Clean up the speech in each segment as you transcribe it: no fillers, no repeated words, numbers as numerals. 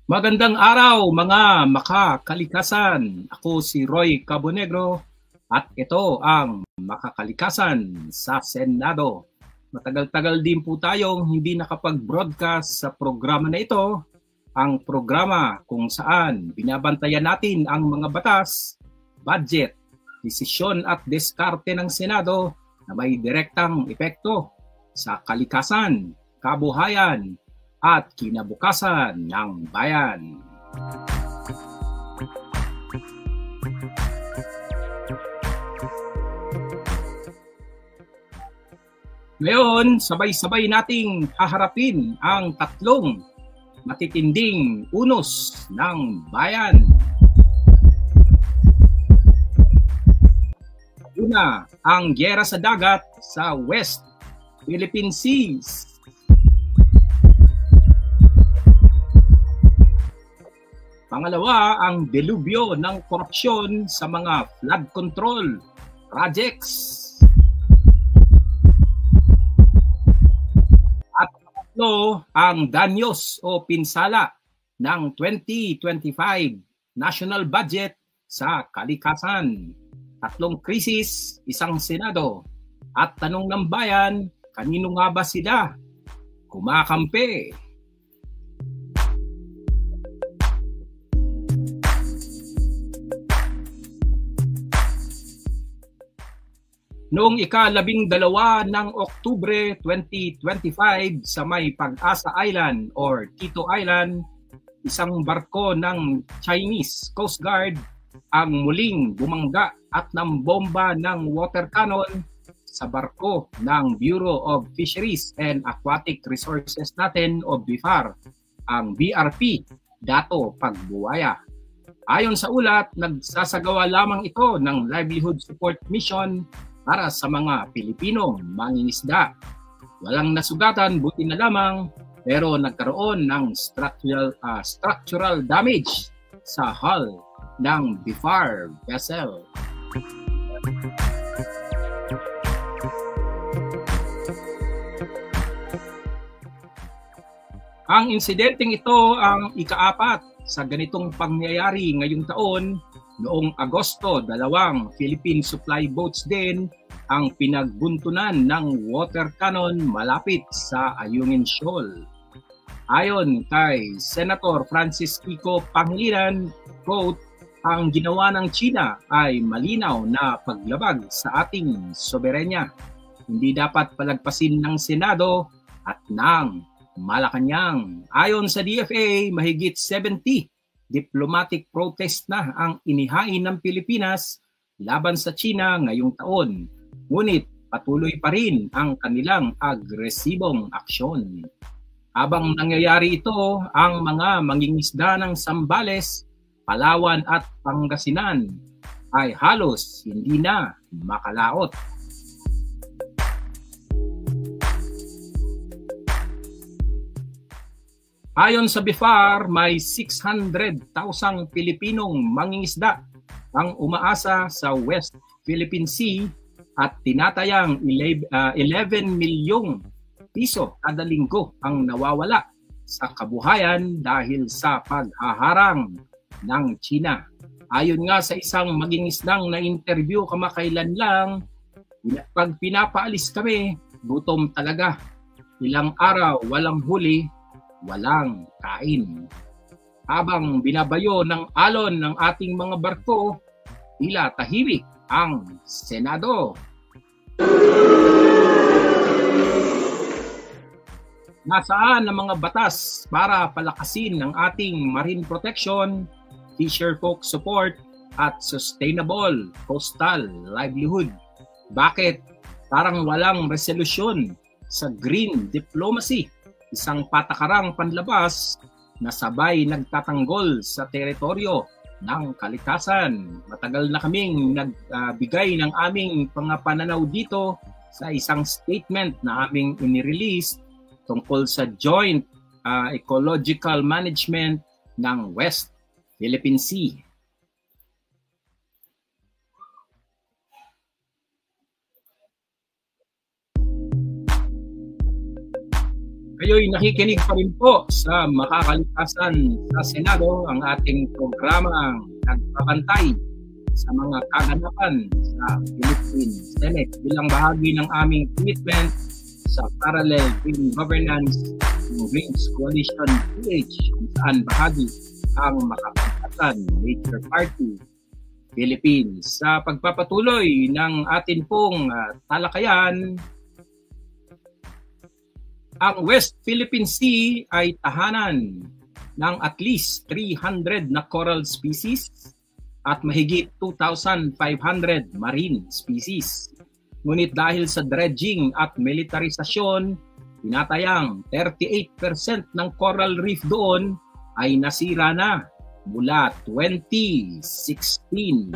Magandang araw mga makakalikasan. Ako si Roy Cabonegro at ito ang Makakalikasan sa Senado. Matagal-tagal din po tayong hindi nakapag-broadcast sa programa na ito. Ang programa kung saan binabantayan natin ang mga batas, budget, desisyon at diskarte ng Senado na may direktang epekto sa kalikasan, kabuhayan, at kinabukasan ng bayan. Ngayon, sabay-sabay nating haharapin ang tatlong matitinding unos ng bayan. Una, ang gyera sa dagat sa West Philippine Seas. Pangalawa, ang delubyo ng korupsyon sa mga flood control projects. At pangatlo, ang danyos o pinsala ng 2025 national budget sa kalikasan. Tatlong krisis, isang Senado. At tanong ng bayan, kanino nga ba sila kumakampi? Noong ika-12 ng Oktubre 2025 sa may Pag-asa Island or Quito Island, isang barko ng Chinese Coast Guard ang muling bumangga at nambomba ng water cannon sa barko ng Bureau of Fisheries and Aquatic Resources natin o BIFAR, ang BRP, Dato Pagbuwaya. Ayon sa ulat, nagsasagawa lamang ito ng livelihood support mission para sa mga Pilipinong mangingisda. Walang nasugatan, buti na lamang, pero nagkaroon ng structural damage sa hull ng BIFAR vessel. Ang insidenteng ito ang ika-4 sa ganitong pangyayari ngayong taon. Noong Agosto, 2 Philippine supply boats din ang pinagbuntunan ng water cannon malapit sa Ayungin Shoal. Ayon kay Senator Francis Kiko Pangilinan, quote, ang ginawa ng China ay malinaw na paglabag sa ating soberenya. Hindi dapat palagpasin ng Senado at ng Malacanang. Ayon sa DFA, mahigit 70 diplomatic protest na ang inihain ng Pilipinas laban sa China ngayong taon. Ngunit patuloy pa rin ang kanilang agresibong aksyon. Habang nangyayari ito, ang mga mangingisda ng Zambales, Palawan at Pangasinan ay halos hindi na makalaot. Ayon sa BIFAR, may 600,000 Pilipinong mangingisda ang umaasa sa West Philippine Sea at tinatayang 11 milyong piso kada linggo ang nawawala sa kabuhayan dahil sa paghaharang ng China. Ayon nga sa isang mangingisdang na interview kamakailan lang, pag pinapaalis kami, gutom talaga. Ilang araw walang huli, walang kain. Habang binabayo ng alon ng ating mga barko, tila tahimik ang Senado. Nasaan ang mga batas para palakasin ang ating marine protection, fisher folk support, at sustainable coastal livelihood? Bakit parang walang resolusyon sa green diplomacy? Isang patakarang panlabas na sabay nagtatanggol sa teritoryo ng kalikasan. Matagal na kaming nagbigay ng aming pananaw dito sa isang statement na aming inirelease tungkol sa joint ecological management ng West Philippine Sea. Kayo'y nakikinig pa rin po sa Makakalikasan sa Senado, ang ating programang nagbabantay sa mga kaganapan sa Philippine Senate bilang bahagi ng aming commitment sa Parallel Green Governance ng Greens Coalition PH, kung saan bahagi ang Makakalikasan Nature Party Philippines. Sa pagpapatuloy ng atin pong talakayan, ang West Philippine Sea ay tahanan ng at least 300 na coral species at mahigit 2,500 marine species. Ngunit dahil sa dredging at militarisasyon, tinatayang 38% ng coral reef doon ay nasira na mula 2016.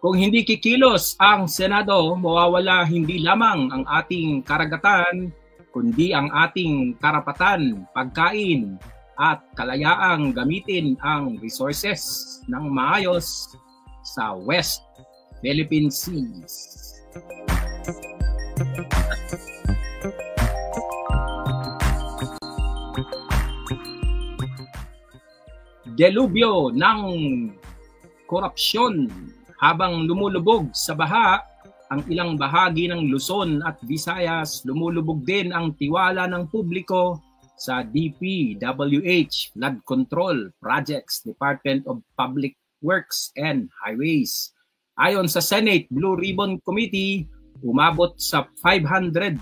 Kung hindi kikilos ang Senado, mawawala hindi lamang ang ating karagatan, kundi ang ating karapatan, pagkain, at kalayaang gamitin ang resources ng maayos sa West Philippine Seas. Delubyo ng korupsyon. Habang lumulubog sa baha ang ilang bahagi ng Luzon at Visayas, lumulubog din ang tiwala ng publiko sa DPWH, Flood Control Projects, Department of Public Works and Highways. Ayon sa Senate Blue Ribbon Committee, umabot sa 545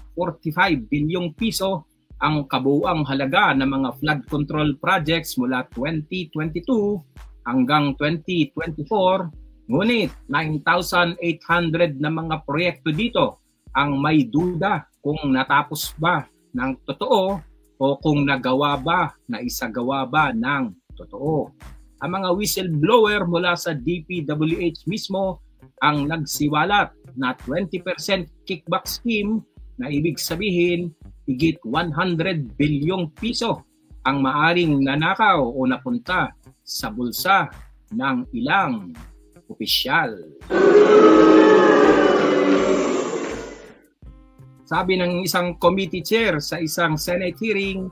bilyong piso ang kabuuang halaga ng mga flood control projects mula 2022 hanggang 2024. Ngunit 9,800 na mga proyekto dito ang may duda kung natapos ba ng totoo o kung nagawa ba, naisagawa ba ng totoo. Ang mga whistleblower mula sa DPWH mismo ang nagsiwalat na 20% kickback scheme na ibig sabihin higit 100 bilyong piso ang maaring nanakaw o napunta sa bulsa ng ilang opisyal. Sabi ng isang committee chair sa isang Senate hearing,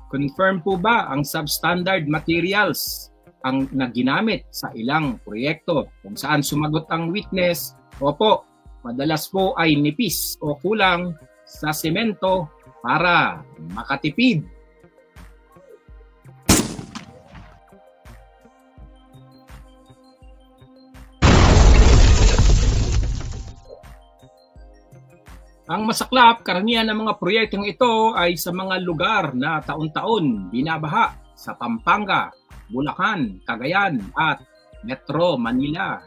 confirm po ba ang substandard materials ang naginamit sa ilang proyekto? Kung saan sumagot ang witness, opo, madalas po ay nipis o kulang sa semento para makatipid. Ang masaklap, karamihan ng mga proyektong ito ay sa mga lugar na taon-taon binabaha sa Pampanga, Bulacan, Cagayan at Metro Manila.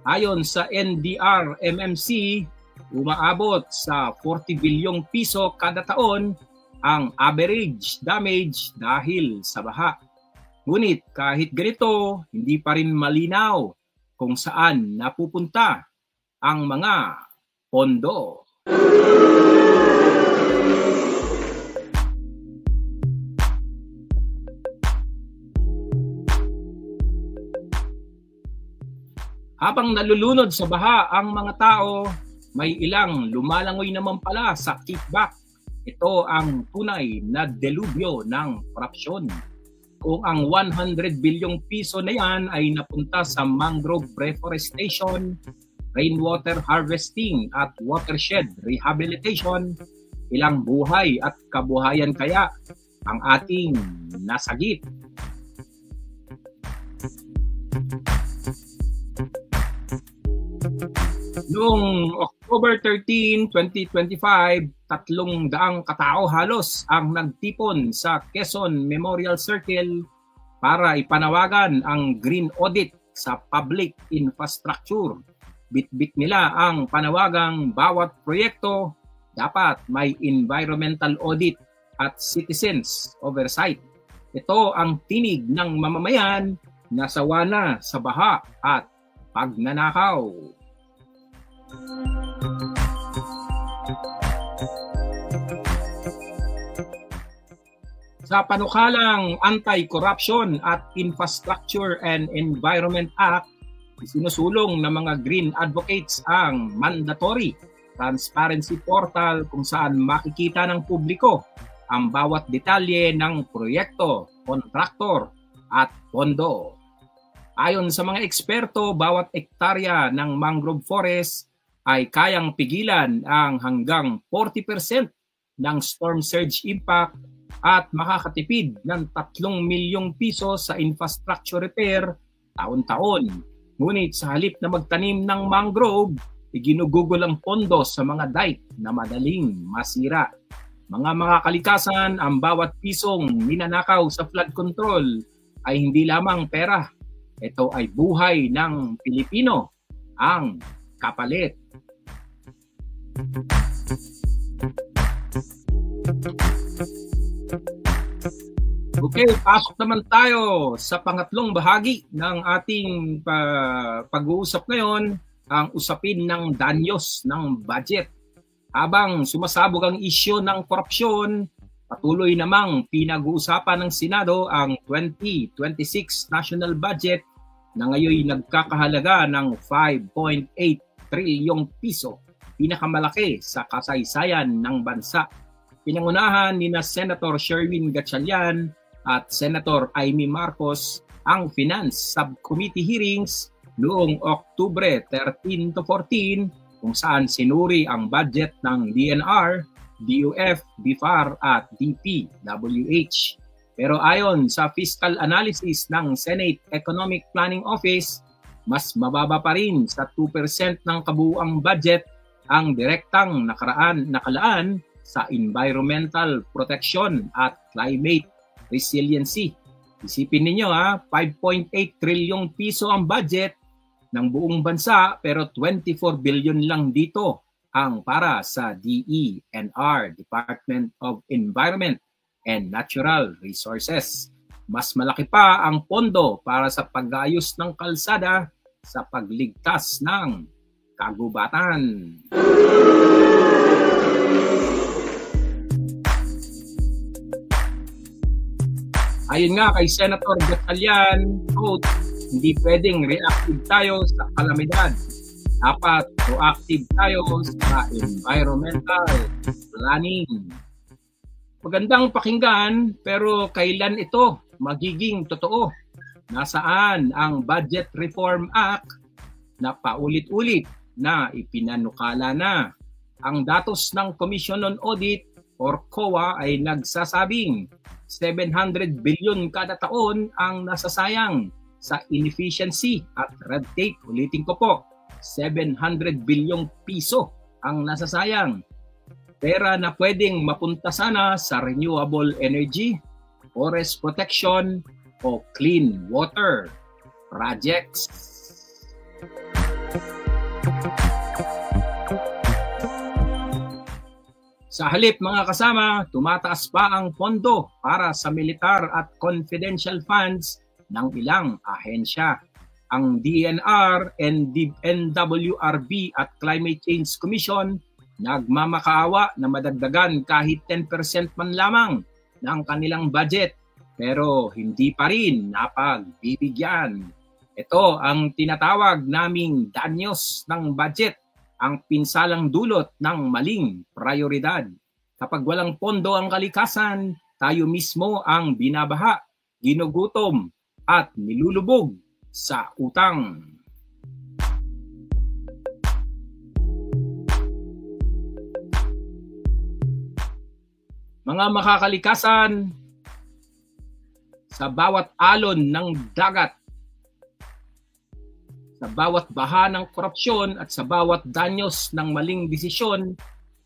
Ayon sa NDRMMC, umaabot sa 40 bilyong piso kada taon ang average damage dahil sa baha. Ngunit kahit ganito, hindi pa rin malinaw kung saan napupunta ang mga pondo. Habang nalulunod sa baha ang mga tao, may ilang lumalangoy naman pala sa kickback. Ito ang tunay na delubyo ng korupsyon. Kung ang 100 bilyong piso na yan ay napunta sa mangrove reforestation, rainwater harvesting at watershed rehabilitation, ilang buhay at kabuhayan kaya ang ating nasagip? Noong October 13, 2025, 300 katao halos ang nagtipon sa Quezon Memorial Circle para ipanawagan ang green audit sa public infrastructure. Bitbit nila ang panawagang bawat proyekto dapat may environmental audit at citizens oversight. Ito ang tinig ng mamamayan na sawa na sa baha at pagnanakaw. Sa panukalang Anti-Corruption at Infrastructure and Environment Act, isinusulong ng mga green advocates ang mandatory transparency portal kung saan makikita ng publiko ang bawat detalye ng proyekto, kontraktor at pondo. Ayon sa mga eksperto, bawat ektarya ng mangrove forest ay kayang pigilan ang hanggang 40% ng storm surge impact at makakatipid ng 3 milyong piso sa infrastructure repair taon-taon. Ngunit sa halip na magtanim ng mangrove, iginugugol ang pondo sa mga dike na madaling masira. Mga kalikasan, ang bawat pisong ninanakaw sa flood control ay hindi lamang pera. Ito ay buhay ng Pilipino ang kapalit. Okay, pasok naman tayo sa pangatlong bahagi ng ating pag-uusap ngayon, ang usapin ng danyos ng budget. Habang sumasabog ang isyu ng korupsyon, patuloy namang pinag-uusapan ng Senado ang 2026 national budget na ngayon nagkakahalaga ng 5.8 trilyong piso, pinakamalaki sa kasaysayan ng bansa. Pinangunahan ni Senator Sherwin Gatchalian at Senator Amy Marcos ang Finance Subcommittee hearings noong Oktubre 13 to 14 kung saan sinuri ang budget ng DNR, DOF, BIFAR at DPWH. Pero ayon sa fiscal analysis ng Senate Economic Planning Office, mas mababa pa rin sa 2% ng kabuuang budget ang direktang nakalaan sa environmental protection at climate resiliency. Isipin ninyo 5.8 trilyong piso ang budget ng buong bansa pero 24 billion lang dito ang para sa DENR, Department of Environment and Natural Resources. Mas malaki pa ang pondo para sa pag-aayos ng kalsada sa pagligtas ng kagubatan. Ayon nga kay Senator Gatchalian, quote, hindi pwedeng reactive tayo sa kalamidad. Dapat proactive tayo sa environmental planning. Magandang pakinggan, pero kailan ito magiging totoo? Nasaan ang Budget Reform Act na paulit-ulit na ipinanukala na? Ang datos ng Commission on Audit or COA ay nagsasabing 700 billion kada taon ang nasasayang sa inefficiency at red tape. Ulitin ko po, 700 bilyong piso ang nasasayang. Pera na pwedeng mapunta sana sa renewable energy, forest protection, o clean water projects. Sa halip mga kasama, tumataas pa ang pondo para sa militar at confidential funds ng ilang ahensya. Ang DNR, NWRB at Climate Change Commission nagmamakaawa na madagdagan kahit 10% man lamang ng kanilang budget pero hindi pa rin napagbibigyan. Ito ang tinatawag naming danyos ng budget, ang pinsalang dulot ng maling prioridad. Kapag walang pondo ang kalikasan, tayo mismo ang binabaha, ginugutom at nilulubog sa utang. Mga makakalikasan, sa bawat alon ng dagat, sa bawat baha ng korupsyon at sa bawat danyos ng maling desisyon,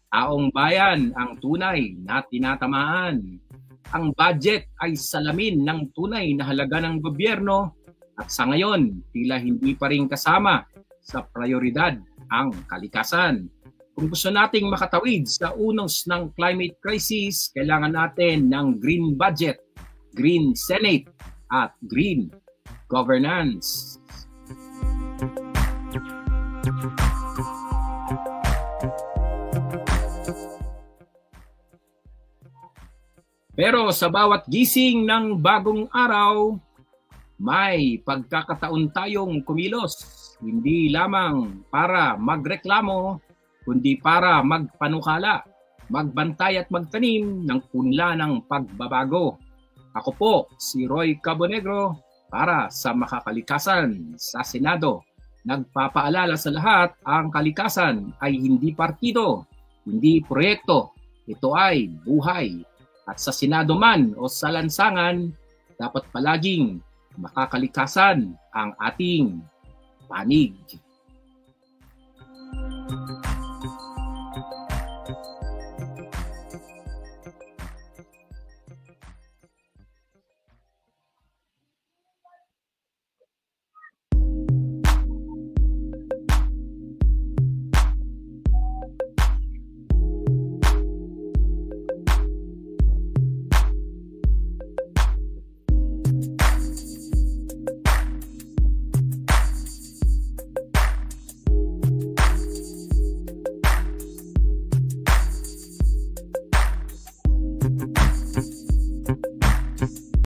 taong bayan ang tunay na tinatamaan. Ang budget ay salamin ng tunay na halaga ng gobyerno at sa ngayon, tila hindi pa rin kasama sa prioridad ang kalikasan. Kung gusto nating makatawid sa unos ng climate crisis, kailangan natin ng green budget, green Senate at green governance. Pero sa bawat gising ng bagong araw, may pagkakataon tayong kumilos, hindi lamang para magreklamo, kundi para magpanukala, magbantay at magtanim ng punla ng pagbabago. Ako po si Roy Cabonegro para sa Makakalikasan sa Senado. Nagpapaalala sa lahat, ang kalikasan ay hindi partido, hindi proyekto. Ito ay buhay. At sa Senado man o sa lansangan, dapat palaging makakalikasan ang ating panig.